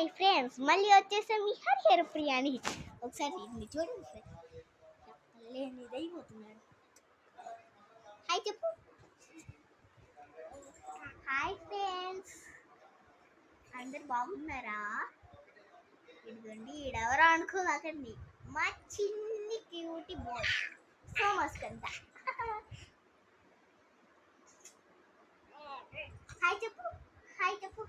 Hi friends, మళ్ళీ వచ్చేసాం మీ హరిహర ప్రియాని. ఒకసారి ఇది చూడండి ఫ్రెండ్స్, లేని ఇదైపోతున్నాడు. హాయ్ చెప్పు. హాయ్ ఫ్రెండ్స్, అందరు బాగున్నారా? ఇదిగోండి ఈడెవరో అనుకోకండి, మా చిన్ని క్యూటీ బాయ్ సోమస్కంద. హాయ్ చెప్పు, హాయ్ చెప్పు.